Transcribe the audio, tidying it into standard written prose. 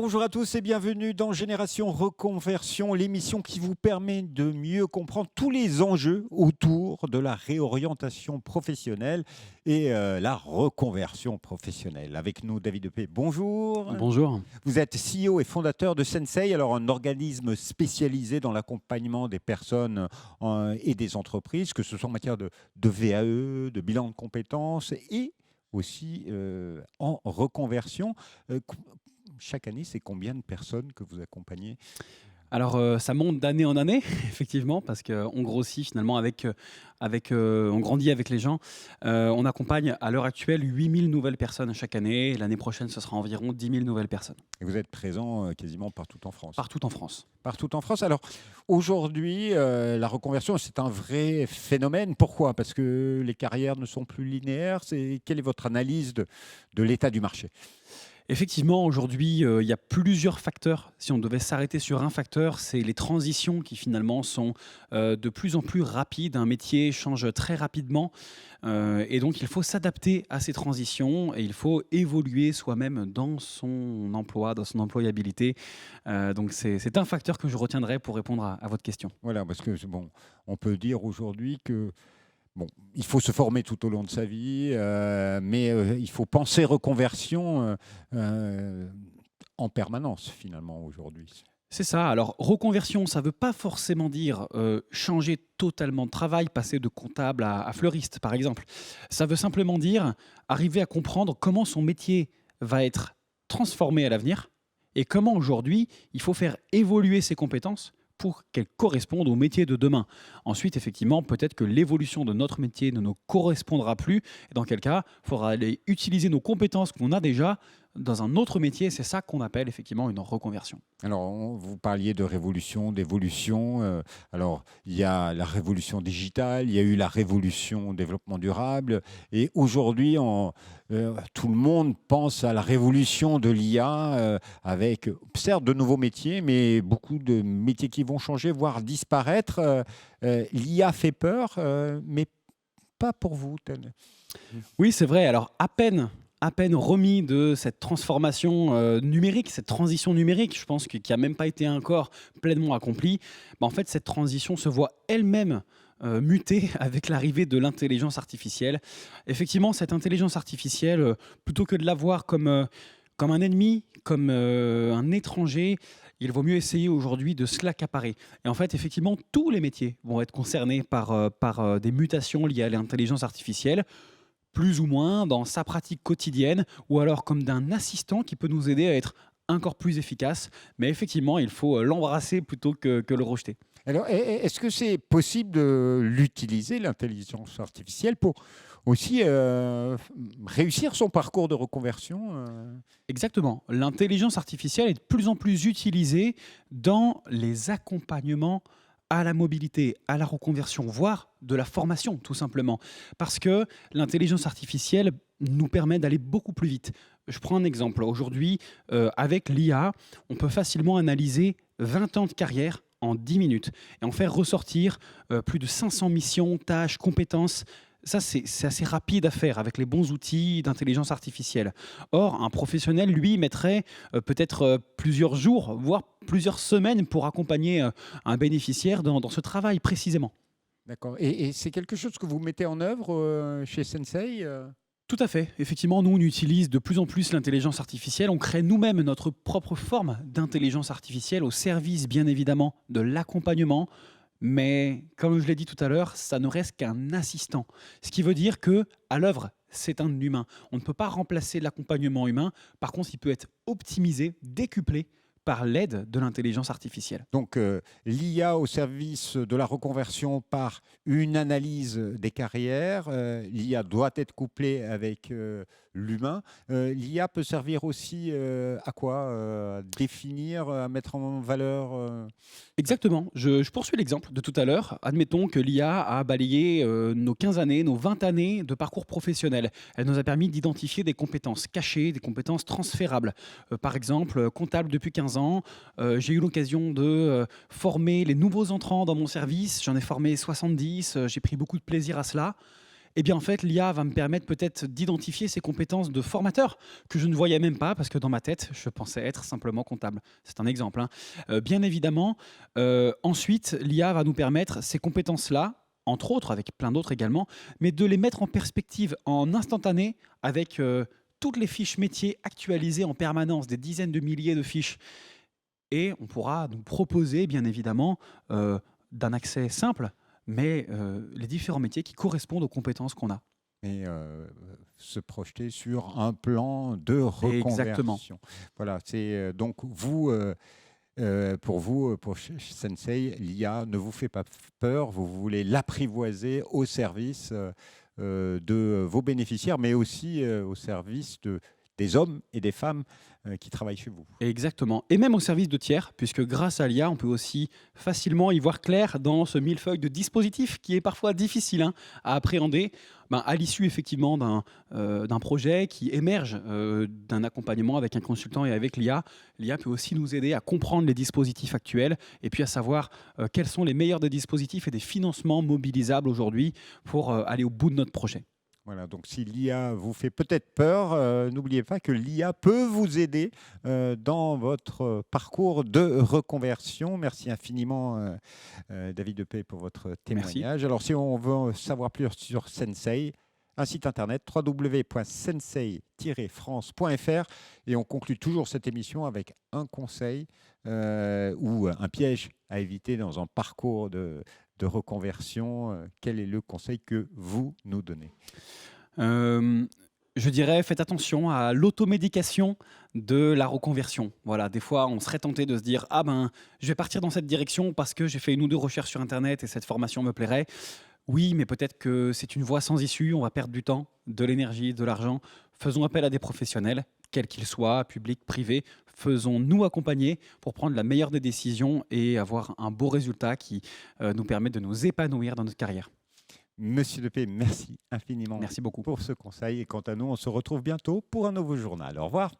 Bonjour à tous et bienvenue dans Génération Reconversion, l'émission qui vous permet de mieux comprendre tous les enjeux autour de la réorientation professionnelle et la reconversion professionnelle. Avec nous, David Epée, bonjour. Bonjour. Vous êtes CEO et fondateur de Sensei, alors un organisme spécialisé dans l'accompagnement des personnes et des entreprises, que ce soit en matière de VAE, de bilan de compétences et aussi en reconversion. Chaque année, c'est combien de personnes que vous accompagnez? Alors, ça monte d'année en année, effectivement, parce qu'on grossit finalement on grandit avec les gens. On accompagne à l'heure actuelle 8000 nouvelles personnes chaque année. L'année prochaine, ce sera environ 10 000 nouvelles personnes. Et vous êtes présent quasiment partout en France. Partout en France. Partout en France. Alors, aujourd'hui, la reconversion, c'est un vrai phénomène. Pourquoi? Parce que les carrières ne sont plus linéaires. Quelle est votre analyse de l'état du marché? Effectivement, aujourd'hui, il y a plusieurs facteurs. Si on devait s'arrêter sur un facteur, c'est les transitions qui finalement sont de plus en plus rapides. Un métier change très rapidement et donc il faut s'adapter à ces transitions et il faut évoluer soi-même dans son emploi, dans son employabilité. Donc c'est un facteur que je retiendrai pour répondre à votre question. Voilà, parce que bon, on peut dire aujourd'hui que bon, il faut se former tout au long de sa vie, mais il faut penser reconversion en permanence finalement aujourd'hui. C'est ça. Alors, reconversion, ça ne veut pas forcément dire changer totalement de travail, passer de comptable à fleuriste, par exemple. Ça veut simplement dire arriver à comprendre comment son métier va être transformé à l'avenir et comment aujourd'hui il faut faire évoluer ses compétences pour qu'elles correspondent au métier de demain. Ensuite, effectivement, peut-être que l'évolution de notre métier ne nous correspondra plus. Et dans quel cas, il faudra aller utiliser nos compétences qu'on a déjà dans un autre métier. C'est ça qu'on appelle effectivement une reconversion. Alors, vous parliez de révolution, d'évolution. Alors, il y a la révolution digitale, il y a eu la révolution développement durable. Et aujourd'hui, tout le monde pense à la révolution de l'IA avec, certes, de nouveaux métiers, mais beaucoup de métiers qui vont changer, voire disparaître. L'IA fait peur, mais pas pour vous. Oui, c'est vrai. Alors, à peine remis de cette transformation numérique, cette transition numérique, je pense qui n'a même pas été encore pleinement accomplie, bah, en fait, cette transition se voit elle-même muter avec l'arrivée de l'intelligence artificielle. Effectivement, cette intelligence artificielle, plutôt que de la voir comme un ennemi, comme un étranger, il vaut mieux essayer aujourd'hui de se l'accaparer. Et en fait, effectivement, tous les métiers vont être concernés par des mutations liées à l'intelligence artificielle, plus ou moins dans sa pratique quotidienne, ou alors comme d'un assistant qui peut nous aider à être encore plus efficace. Mais effectivement, il faut l'embrasser plutôt que le rejeter. Alors, est-ce que c'est possible de l'utiliser, l'intelligence artificielle, pour aussi réussir son parcours de reconversion Exactement. L'intelligence artificielle est de plus en plus utilisée dans les accompagnements à la mobilité, à la reconversion, voire de la formation, tout simplement. Parce que l'intelligence artificielle nous permet d'aller beaucoup plus vite. Je prends un exemple. Aujourd'hui, avec l'IA, on peut facilement analyser 20 ans de carrière en 10 minutes et en faire ressortir plus de 500 missions, tâches, compétences. Ça, c'est assez rapide à faire avec les bons outils d'intelligence artificielle. Or, un professionnel, lui, mettrait peut-être plusieurs jours, voire plusieurs semaines pour accompagner un bénéficiaire dans ce travail précisément. D'accord. Et c'est quelque chose que vous mettez en œuvre chez Sensei Tout à fait. Effectivement, nous, on utilise de plus en plus l'intelligence artificielle. On crée nous-mêmes notre propre forme d'intelligence artificielle au service, bien évidemment, de l'accompagnement. Mais comme je l'ai dit tout à l'heure, ça ne reste qu'un assistant. Ce qui veut dire que à l'œuvre, c'est un humain. On ne peut pas remplacer l'accompagnement humain. Par contre, il peut être optimisé, décuplé par l'aide de l'intelligence artificielle. Donc, l'IA au service de la reconversion par une analyse des carrières. L'IA doit être couplée avec l'humain. L'IA peut servir aussi à quoi? À définir, à mettre en valeur Exactement. Je poursuis l'exemple de tout à l'heure. Admettons que l'IA a balayé nos 15 années, nos 20 années de parcours professionnel. Elle nous a permis d'identifier des compétences cachées, des compétences transférables. Par exemple, comptable depuis 15 ans, j'ai eu l'occasion de former les nouveaux entrants dans mon service. J'en ai formé 70, j'ai pris beaucoup de plaisir à cela. Eh bien, en fait, l'IA va me permettre peut-être d'identifier ces compétences de formateur que je ne voyais même pas parce que dans ma tête, je pensais être simplement comptable. C'est un exemple, hein. Bien évidemment, ensuite, l'IA va nous permettre ces compétences-là, entre autres, avec plein d'autres également, mais de les mettre en perspective en instantané avec toutes les fiches métiers actualisées en permanence, des dizaines de milliers de fiches. Et on pourra nous proposer, bien évidemment, d'un accès simple, mais les différents métiers qui correspondent aux compétences qu'on a. Et se projeter sur un plan de Exactement. reconversion. Voilà, c'est donc vous, pour Sensei, l'IA ne vous fait pas peur, vous voulez l'apprivoiser au service de vos bénéficiaires, mais aussi au service des hommes et des femmes qui travaillent chez vous. Exactement. Et même au service de tiers, puisque grâce à l'IA, on peut aussi facilement y voir clair dans ce millefeuille de dispositifs qui est parfois difficile, hein, à appréhender. Ben, à l'issue effectivement d'un projet qui émerge d'un accompagnement avec un consultant et avec l'IA, l'IA peut aussi nous aider à comprendre les dispositifs actuels et puis à savoir quels sont les meilleurs des dispositifs et des financements mobilisables aujourd'hui pour aller au bout de notre projet. Voilà, donc si l'IA vous fait peut-être peur, n'oubliez pas que l'IA peut vous aider dans votre parcours de reconversion. Merci infiniment, David Depay, pour votre témoignage. Alors, si on veut savoir plus sur Sensei, un site internet www.sensei-france.fr, et on conclut toujours cette émission avec un conseil ou un piège à éviter dans un parcours de reconversion. Quel est le conseil que vous nous donnez? Je dirais, faites attention à l'automédication de la reconversion. Voilà, des fois, on serait tenté de se dire, ah ben, je vais partir dans cette direction parce que j'ai fait une ou deux recherches sur Internet et cette formation me plairait. Oui, mais peut-être que c'est une voie sans issue, on va perdre du temps, de l'énergie, de l'argent. Faisons appel à des professionnels, quels qu'ils soient, publics, privés. Faisons-nous accompagner pour prendre la meilleure des décisions et avoir un beau résultat qui nous permet de nous épanouir dans notre carrière. Monsieur Depay, merci infiniment Merci beaucoup. pour ce conseil. Et quant à nous, on se retrouve bientôt pour un nouveau journal. Au revoir.